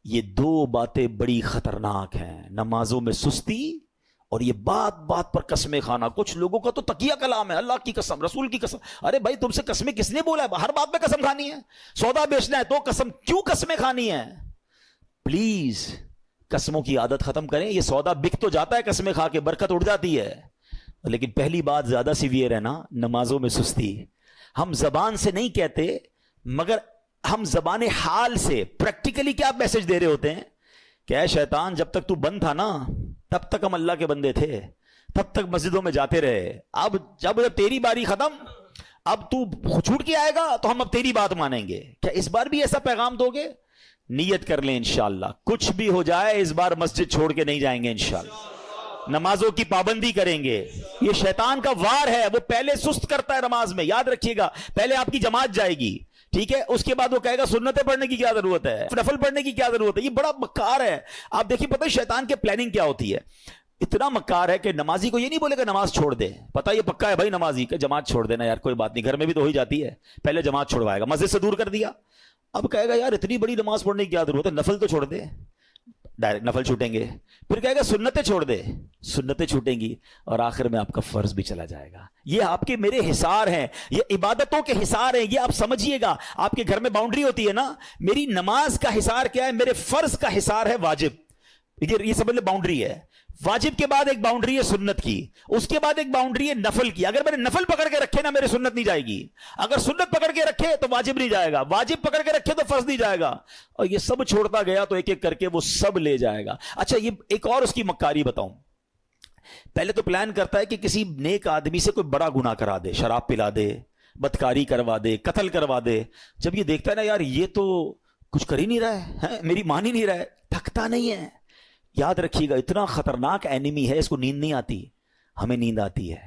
یہ دو باتیں بڑی خطرناک ہیں، نمازوں میں سستی اور یہ بات بات پر قسمیں کھانا۔ کچھ لوگوں کا تو تقیہ کلام ہے، اللہ کی قسم، رسول کی قسم۔ ارے بھائی تم سے قسمیں کس نے بولا ہے؟ ہر بات میں قسم کھانی ہے؟ سودا بیچنا ہے تو قسم، کیوں قسمیں کھانی ہے؟ پلیز قسموں کی عادت ختم کریں۔ یہ سودا بک تو جاتا ہے قسمیں کھا کے، برکت اڑ جاتی ہے، لیکن پہلی بات زیادہ سیویئر ہے نا، نمازوں میں سستی۔ ہم زبان سے نہیں کہتے مگر ہم زبان حال سے پریکٹیکلی کیا میسج دے رہے ہوتے ہیں کہ اے شیطان جب تک تو بند تھا نا تب تک ہم اللہ کے بندے تھے، تب تک مسجدوں میں جاتے رہے، اب جب تیری باری ختم، اب تو چھوٹ کے آئے گا تو ہم اب تیری بات مانیں گے۔ کیا اس بار بھی ایسا پیغام دو گے؟ نیت کر لیں انشاءاللہ کچھ بھی ہو جائے اس بار مسجد چھوڑ کے نہیں جائیں گے انشاءاللہ، نمازوں کی پابندی کریں گے۔ یہ شیطان کا وار ہے، وہ پہلے سست کرتا ہے نماز میں، یاد رکھیے گا، پہلے آپ کی جماعت جائے گی، ٹھیک ہے، اس کے بعد وہ کہے گا سنتیں پڑھنے کی کیا ضرورت ہے، نفل پڑھنے کی کیا ضرورت ہے۔ یہ بڑا مکار ہے۔ آپ دیکھیے پتہ ہے شیطان کے پلاننگ کیا ہوتی ہے، اتنا مکار ہے کہ نمازی کو یہ نہیں بولے کہ نماز چھوڑ دے، پتہ یہ پکا ہے بھائی نمازی کہ جماعت چھوڑ دینا یار کوئی بات نہیں، گھر میں بھی تو ہو ہی جاتی ہے، پہلے جماعت چھوڑوائے گا، مسجد سے دور کر دیا، اب کہے گا یار اتنی بڑی نماز پڑھنے کی کیا ضرورت ہے، نفل تو چھوڑ دے، ڈائریکٹ نفل چھوٹیں گے، پھر کہے گا سنتیں چھوڑ دے، سنتیں چھوٹیں گی، اور آخر میں آپ کا فرض بھی چلا جائے گا۔ یہ آپ کے میرے حصار ہیں، یہ عبادتوں کے حصار ہیں، یہ آپ سمجھیے گا۔ آپ کے گھر میں باؤنڈری ہوتی ہے نا، میری نماز کا حصار کیا ہے، میرے فرض کا حصار ہے واجب، یہ سمجھ لیں باؤنڈری ہے۔ واجب کے بعد ایک باؤنڈری ہے سنت کی، اس کے بعد ایک باؤنڈری ہے نفل کی۔ اگر میں نے نفل پکڑ کے رکھے نا میرے سنت نہیں جائے گی، اگر سنت پکڑ کے رکھے تو واجب نہیں جائے گا، واجب پکڑ کے رکھے تو فرض نہیں جائے گا، اور یہ سب چھوڑتا گیا تو ایک ایک کر کے وہ سب لے جائے گا۔ اچھا یہ ایک اور اس کی مکاری بتاؤں، پہلے تو پلان کرتا ہے کہ کسی نیک آدمی سے کوئی بڑا گناہ کرا دے، شراب پلا دے، بدکاری کروا دے، قتل کروا دے۔ جب یہ دیکھتا ہے نا یار یہ تو کچھ کر ہی نہیں رہا ہے، میری مان ہی نہیں رہا ہے، تھکتا نہیں ہے۔ یاد رکھیے گا اتنا خطرناک اینیمی ہے، اس کو نیند نہیں آتی، ہمیں نیند آتی ہے،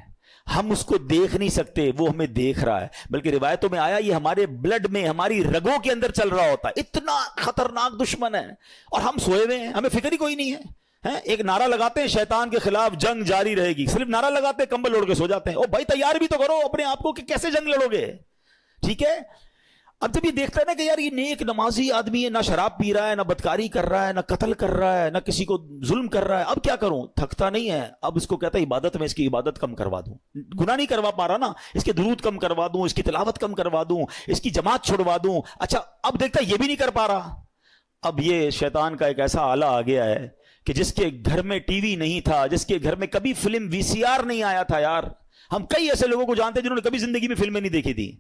ہم اس کو دیکھ نہیں سکتے، وہ ہمیں دیکھ رہا ہے، بلکہ روایتوں میں آیا یہ ہمارے بلڈ میں، ہماری رگوں کے اندر چل رہا ہوتا ہے، اتنا خطرناک دشمن ہے، اور ہم سوئے ہوئے ہیں، ہمیں فکر ہی کوئی نہیں ہے۔ ایک نعرہ لگاتے ہیں شیطان کے خلاف جنگ جاری رہے گی، صرف نعرہ لگاتے ہیں کمبل اوڑھ کے سو جاتے ہیں۔ او بھائی تیار بھی تو کرو اپنے آپ کو کہ کیسے جنگ لڑو گے، ٹھیک ہے۔ اب جب یہ دیکھتا ہے نا کہ یار یہ نیک نمازی آدمی ہے، نہ شراب پی رہا ہے، نہ بدکاری کر رہا ہے، نہ قتل کر رہا ہے، نہ کسی کو ظلم کر رہا ہے، اب کیا کروں، تھکتا نہیں ہے۔ اب اس کو کہتا ہے عبادت میں اس کی عبادت کم کروا دوں، گناہ نہیں کروا پا رہا نا، اس کے درود کم کروا دوں، اس کی تلاوت کم کروا دوں، اس کی جماعت چھڑوا دوں۔ اچھا اب دیکھتا ہے یہ بھی نہیں کر پا رہا، اب یہ شیطان کا ایک ایسا آلہ آ گیا ہے کہ جس کے گھر میں ٹی وی نہیں تھا، جس کے گھر میں کبھی فلم VCR نہیں آیا تھا، یار ہم کئی ایسے لوگوں کو جانتے ہیں جنہوں نے کبھی زندگی میں فلمیں نہیں دیکھی تھی،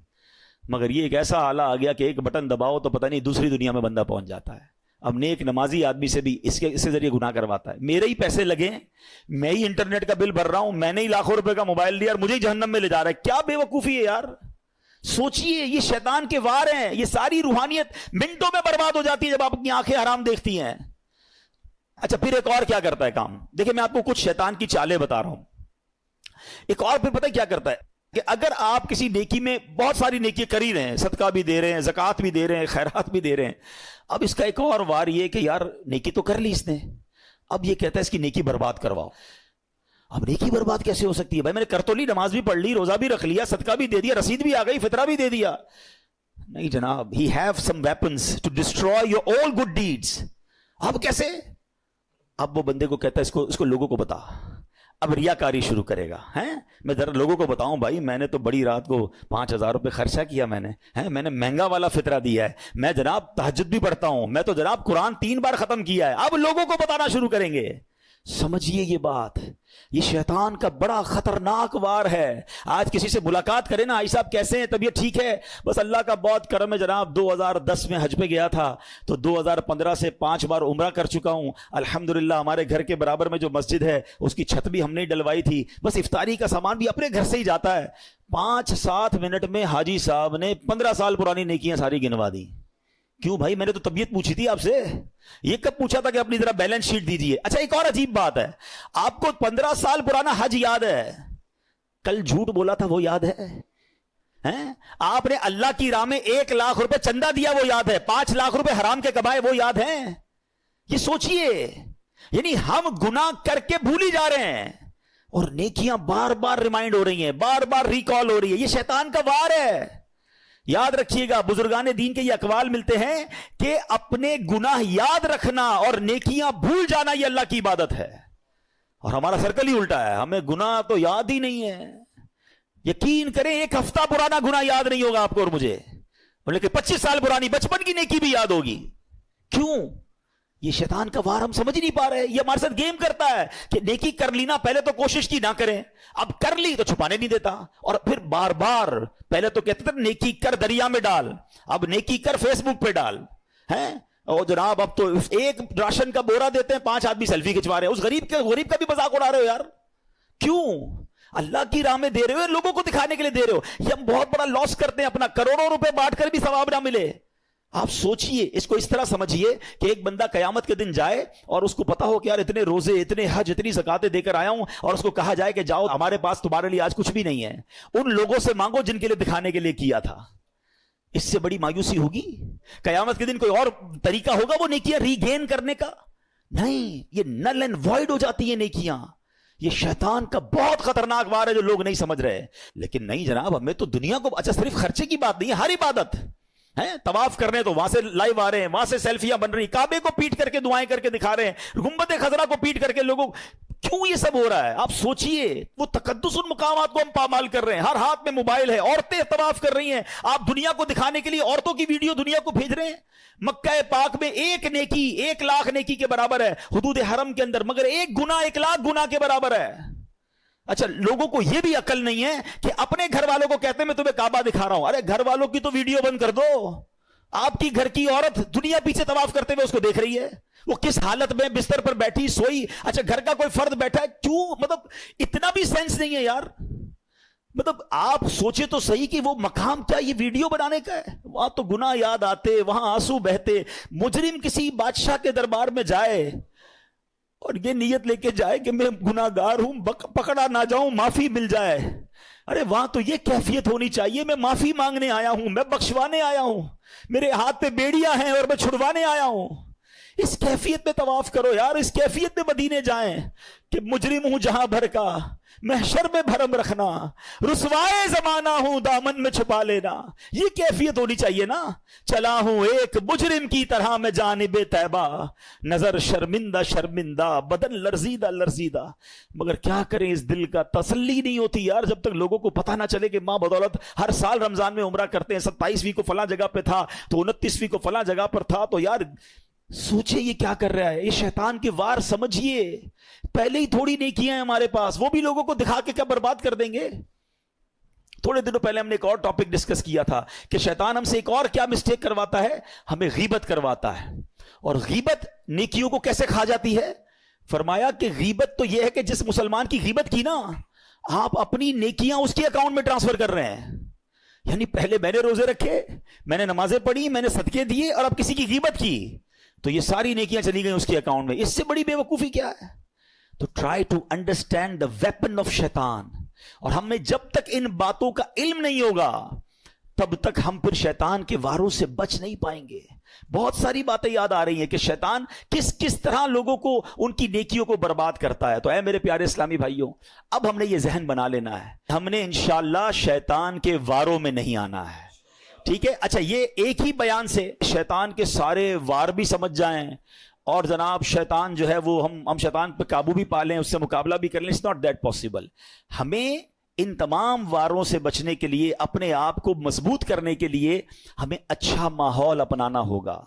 مگر یہ ایک ایسا آلہ آ گیا کہ ایک بٹن دباؤ تو پتہ نہیں دوسری دنیا میں بندہ پہنچ جاتا ہے۔ اب نیک نمازی آدمی سے بھی اس کے ذریعے گناہ کرواتا ہے، میرے ہی پیسے لگے، میں ہی انٹرنیٹ کا بل بھر رہا ہوں، میں نے ہی لاکھوں روپے کا موبائل لیا اور مجھے ہی جہنم میں لے جا رہا ہے، کیا بے وقوفی ہے یار۔ سوچئے یہ شیطان کے وار ہیں، یہ ساری روحانیت منٹوں میں برباد ہو جاتی ہے جب آپ اپنی آنکھیں حرام دیکھتی ہیں۔ اچھا پھر ایک اور کیا کرتا ہے کام، دیکھیں میں آپ کو کچھ شیطان کی چالیں بتا رہا ہوں۔ ایک اور پھر پتہ کیا کرتا ہے کہ اگر آپ کسی نیکی میں بہت ساری نیکی کر ہی رہے ہیں، صدقہ بھی دے رہے ہیں، زکوٰۃ بھی دے رہے ہیں، خیرات بھی دے رہے ہیں، اب اس کا ایک اور وار یہ کہ یار نیکی تو کر لی اس نے، اب یہ کہتا ہے اس کی نیکی برباد کرواؤ۔ اب نیکی برباد کیسے ہو سکتی ہے بھائی، میں نے کر تو لی، نماز بھی پڑھ لی، روزہ بھی رکھ لیا، صدقہ بھی دے دیا، رسید بھی آ گئی، فطرہ بھی دے دیا۔ نہیں جناب، he have some weapons to destroy your all good deeds۔ اب کیسے؟ اب وہ بندے کو کہتا ہے اس کو لوگوں کو بتا، اب ریاکاری شروع کرے گا، میں ذرا لوگوں کو بتاؤں بھائی میں نے تو بڑی رات کو 5,000 روپے خرچہ کیا، میں نے مہنگا والا فطرہ دیا ہے، میں جناب تہجد بھی پڑھتا ہوں، میں تو جناب قرآن 3 بار ختم کیا ہے۔ اب لوگوں کو بتانا شروع کریں گے، سمجھیے یہ بات، یہ شیطان کا بڑا خطرناک وار ہے. آج کسی سے ملاقات کرے نا، آئی صاحب کیسے ہیں، طبیعت ٹھیک ہے؟ بس اللہ کا بہت کرم ہے جناب، 2010 میں حج پہ گیا تھا تو 2015 سے 5 بار عمرہ کر چکا ہوں الحمدللہ. ہمارے گھر کے برابر میں جو مسجد ہے اس کی چھت بھی ہم نے ڈلوائی تھی، بس افطاری کا سامان بھی اپنے گھر سے ہی جاتا ہے. 5-7 منٹ میں حاجی صاحب نے 15 سال پرانی نیکیاں ساری گنوا دی. کیوں بھائی، میں نے تو طبیعت پوچھی تھی آپ سے، یہ کب پوچھا تھا کہ اپنی ذرا بیلنس شیٹ دیجیے. اچھا ایک اور عجیب بات ہے، آپ کو 15 سال پرانا حج یاد ہے، کل جھوٹ بولا تھا وہ یاد ہے؟ آپ نے اللہ کی راہ میں 1 لاکھ روپے چندہ دیا وہ یاد ہے؟ 5 لاکھ روپے حرام کے کمائے وہ یاد ہیں؟ یہ سوچئے، یعنی ہم گناہ کر کے بھولی جا رہے ہیں اور نیکیاں بار بار ریمائنڈ ہو رہی ہیں، بار بار ریکال ہو رہی ہے. یہ شیطان کا وار ہے. یاد رکھیے گا، بزرگان دین کے یہ اقوال ملتے ہیں کہ اپنے گناہ یاد رکھنا اور نیکیاں بھول جانا یہ اللہ کی عبادت ہے. اور ہمارا سرکل ہی الٹا ہے، ہمیں گناہ تو یاد ہی نہیں ہے. یقین کریں 1 ہفتہ پرانا گناہ یاد نہیں ہوگا آپ کو اور مجھے، لیکن 25 سال پرانی بچپن کی نیکی بھی یاد ہوگی. کیوں؟ یہ شیطان کا وار ہم سمجھ نہیں پا رہے. یہ ہمارے ساتھ گیم کرتا ہے کہ نیکی کر لی نا، پہلے تو کوشش کی نہ کریں، اب کر لی تو چھپانے نہیں دیتا، اور پھر بار بار پہلے تو کہتے تھے نیکی کر دریا میں ڈال، اب نیکی کر فیس بک پہ ڈال ہیں. اور جناب اب تو ایک راشن کا بورا دیتے ہیں، 5 آدمی سیلفی کھنچوا رہے ہیں، اس غریب کا بھی مذاق اڑا رہے ہو یار. کیوں؟ اللہ کی راہ میں دے رہے ہو، لوگوں کو دکھانے کے لیے دے رہے ہو. یہ ہم بہت بڑا لاس کرتے ہیں اپنا، کروڑوں روپے بانٹ کر بھی ثواب نہ ملے. آپ سوچئے، اس کو اس طرح سمجھیے کہ ایک بندہ قیامت کے دن جائے اور اس کو پتا ہو کہ یار اتنے روزے، اتنے حج، اتنی زکاتیں دے کر آیا ہوں، اور اس کو کہا جائے کہ جاؤ ہمارے پاس تمہارے لیے آج کچھ بھی نہیں ہے، ان لوگوں سے مانگو جن کے لیے دکھانے کے لیے کیا تھا. اس سے بڑی مایوسی ہوگی؟ قیامت کے دن کوئی اور طریقہ ہوگا وہ نیکیاں ریگین کرنے کا؟ نہیں، یہ نل اینڈ وائڈ ہو جاتی ہیں نیکیاں. یہ شیطان کا بہت خطرناک وار ہے جو لوگ نہیں سمجھ رہے. لیکن نہیں جناب، ہمیں تو دنیا کو، اچھا صرف خرچے کی بات نہیں ہے، ہر عبادت ہے. طواف کرنے تو وہاں سے لائیو آ رہے ہیں، وہاں سے سیلفیاں بن رہی، کعبے کو پیٹ کر کے دعائیں کر کے دکھا رہے ہیں، گنبد خضرا کو پیٹ کر کے لوگوں. کیوں یہ سب ہو رہا ہے؟ آپ سوچئے، وہ تقدس ان مقامات کو ہم پامال کر رہے ہیں. ہر ہاتھ میں موبائل ہے، عورتیں طواف کر رہی ہیں، آپ دنیا کو دکھانے کے لیے عورتوں کی ویڈیو دنیا کو بھیج رہے ہیں. مکہ پاک میں 1 نیکی 1 لاکھ نیکی کے برابر ہے حدود حرم کے اندر، مگر 1 گناہ 1 لاکھ گناہ کے برابر ہے. اچھا لوگوں کو یہ بھی عقل نہیں ہے کہ اپنے گھر والوں کو کہتے ہیں میں تمہیں کعبہ دکھا رہا ہوں. ارے گھر والوں کی تو ویڈیو بند کر دو. آپ کی گھر کی عورت دنیا پیچھے طواف کرتے ہوئے اس کو دیکھ رہی ہے، وہ کس حالت میں بستر پر بیٹھی سوئی. اچھا گھر کا کوئی فرد بیٹھا ہے، کیوں؟ مطلب اتنا بھی سینس نہیں ہے یار. مطلب آپ سوچے تو صحیح کہ وہ مقام کیا یہ ویڈیو بنانے کا ہے؟ وہاں تو گناہ یاد آتے، وہاں آنسو بہتے. مجرم کسی بادشاہ کے دربار میں جائے اور یہ نیت لے کے جائے کہ میں گناہ گار ہوں، پکڑا نہ جاؤں، معافی مل جائے. ارے وہاں تو یہ کیفیت ہونی چاہیے، میں معافی مانگنے آیا ہوں، میں بخشوانے آیا ہوں، میرے ہاتھ پہ بیڑیاں ہیں اور میں چھڑوانے آیا ہوں. اس کیفیت میں طواف کرو یار، اس کیفیت میں مدینے جائیں کہ مجرم ہوں جہاں بھر کا، محشر میں بھرم رکھنا، رسوائے زمانہ ہوں دامن میں چھپا لینا. یہ کیفیت ہونی چاہیے نا. چلا ہوں ایک مجرم کی طرح میں جانب طیبہ، نظر شرمندہ شرمندہ، بدن لرزیدہ لرزیدہ. مگر کیا کریں، اس دل کا تسلی نہیں ہوتی یار جب تک لوگوں کو پتہ نہ چلے کہ ماں بدولت ہر سال رمضان میں عمرہ کرتے ہیں، 27ویں کو فلاں جگہ پہ تھا تو 29ویں کو فلاں جگہ پر تھا. تو یار سوچے یہ کیا کر رہا ہے، یہ شیطان کے وار سمجھیے. پہلے ہی تھوڑی نیکیاں ہیں ہمارے پاس، وہ بھی لوگوں کو دکھا کے کیا برباد کر دیں گے. تھوڑے دنوں پہلے ہم نے ایک اور ٹاپک ڈسکس کیا تھا کہ شیطان ہم سے ایک اور کیا مسٹیک کرواتا ہے، ہمیں غیبت کرواتا ہے. اور غیبت نیکیوں کو کیسے کھا جاتی ہے؟ فرمایا کہ غیبت تو یہ ہے کہ جس مسلمان کی غیبت کی نا، آپ اپنی نیکیاں اس کے اکاؤنٹ میں ٹرانسفر کر رہے ہیں. یعنی پہلے میں نے روزے رکھے، میں نے نمازیں پڑھی، میں نے صدقے دیے، اور اب کسی کی غیبت کی تو یہ ساری نیکیاں چلی گئیں اس کے اکاؤنٹ میں. اس سے بڑی بے وقوفی کیا ہے؟ تو try to understand the weapon of شیطان. اور ہمیں جب تک ان باتوں کا علم نہیں ہوگا تب تک ہم پھر شیطان کے واروں سے بچ نہیں پائیں گے. بہت ساری باتیں یاد آ رہی ہیں کہ شیطان کس طرح لوگوں کو ان کی نیکیوں کو برباد کرتا ہے. تو اے میرے پیارے اسلامی بھائیوں، اب ہم نے یہ ذہن بنا لینا ہے، ہم نے انشاءاللہ شیطان کے واروں میں نہیں آنا ہے. ٹھیک ہے؟ اچھا یہ ایک ہی بیان سے شیطان کے سارے وار بھی سمجھ جائیں اور جناب شیطان جو ہے وہ ہم شیطان پہ قابو بھی پا لیں، اس سے مقابلہ بھی کر لیں، اٹس ناٹ دیٹ پاسبل. ہمیں ان تمام واروں سے بچنے کے لیے، اپنے آپ کو مضبوط کرنے کے لیے ہمیں اچھا ماحول اپنانا ہوگا،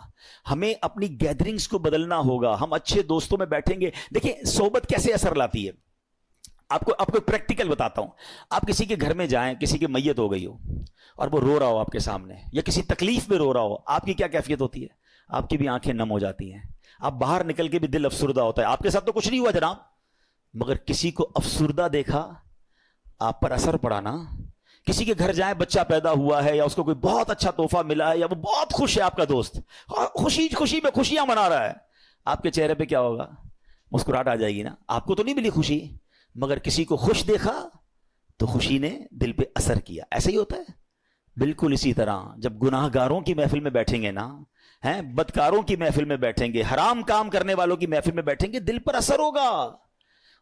ہمیں اپنی گیدرنگز کو بدلنا ہوگا، ہم اچھے دوستوں میں بیٹھیں گے۔ دیکھیں صحبت کیسے اثر لاتی ہے، آپ کو پریکٹیکل بتاتا ہوں۔ آپ کسی کے گھر میں جائیں، کسی کی میت ہو گئی ہو اور وہ رو رہا ہو آپ کے سامنے، یا کسی تکلیف میں رو رہا ہو، آپ کی کیا کیفیت ہوتی ہے؟ آپ کی بھی آنکھیں نم ہو جاتی ہیں، آپ باہر نکل کے بھی دل افسردہ ہوتا ہے۔ آپ کے ساتھ تو کچھ نہیں ہوا جناب، مگر کسی کو افسردہ دیکھا، آپ پر اثر پڑا نا۔ کسی کے گھر جائیں، بچہ پیدا ہوا ہے یا اس کو کوئی بہت اچھا تحفہ ملا ہے، یا وہ بہت خوش ہے، آپ کا دوست خوشی خوشی میں خوشیاں منا رہا ہے، آپ کے چہرے پہ کیا ہوگا؟ مسکراہٹ آ جائے گی نا۔ آپ کو تو نہیں ملی خوشی، مگر کسی کو خوش دیکھا تو خوشی نے دل پہ اثر کیا۔ ایسا ہی ہوتا ہے۔ بالکل اسی طرح جب گناہ گاروں کی محفل میں بیٹھیں گے نا، بدکاروں کی محفل میں بیٹھیں گے، حرام کام کرنے والوں کی محفل میں بیٹھیں گے، دل پر اثر ہوگا۔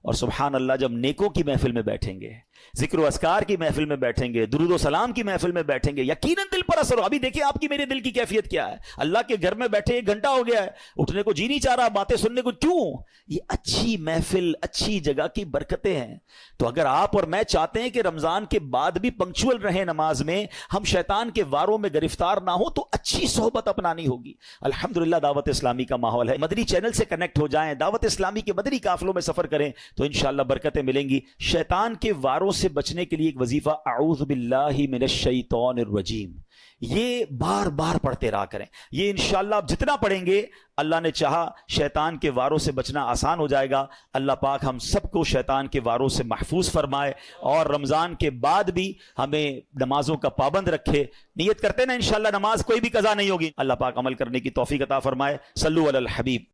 اور سبحان اللہ جب نیکوں کی محفل میں بیٹھیں گے، ذکر و اذکار کی محفل میں بیٹھیں گے، درود و سلام کی محفل میں بیٹھیں گے، یقیناً دل پر اثر ہو۔ ابھی دیکھیں آپ کی میرے دل کی کیفیت کیا ہے۔ اللہ کے گھر میں بیٹھے 1 گھنٹہ ہو گیا ہے، اٹھنے کو جی نہیں چاہ رہا، باتیں سننے کو۔ کیوں؟ یہ اچھی محفل، اچھی جگہ کی برکتیں ہیں۔ تو اگر آپ اور میں چاہتے ہیں کہ رمضان کے بعد بھی پنکچول رہیں نماز میں، ہم شیطان کے واروں میں گرفتار نہ ہوں، تو اچھی صحبت اپنانی ہوگی۔ الحمدللہ دعوت اسلامی کا ماحول ہے۔ مدنی چینل سے کنیکٹ ہو جائیں، دعوت اسلامی کے مدنی قافلوں میں سفر کریں تو انشاءاللہ برکتیں ملیں گی۔ شیطان کے واروں سے بچنے کے لیے ایک وظیفہ اعوذ باللہ من الشیطان الرجیم، یہ بار بار پڑھتے رہا کریں۔ یہ انشاءاللہ آپ جتنا پڑھیں گے، اللہ نے چاہا شیطان کے واروں سے بچنا آسان ہو جائے گا۔ اللہ پاک ہم سب کو شیطان کے واروں سے محفوظ فرمائے، اور رمضان کے بعد بھی ہمیں نمازوں کا پابند رکھے۔ نیت کرتے نا انشاءاللہ نماز کوئی بھی قضا نہیں ہوگی۔ اللہ پاک عمل کرنے کی توفیق عطا فرمائے۔ صلو علی الحبیب۔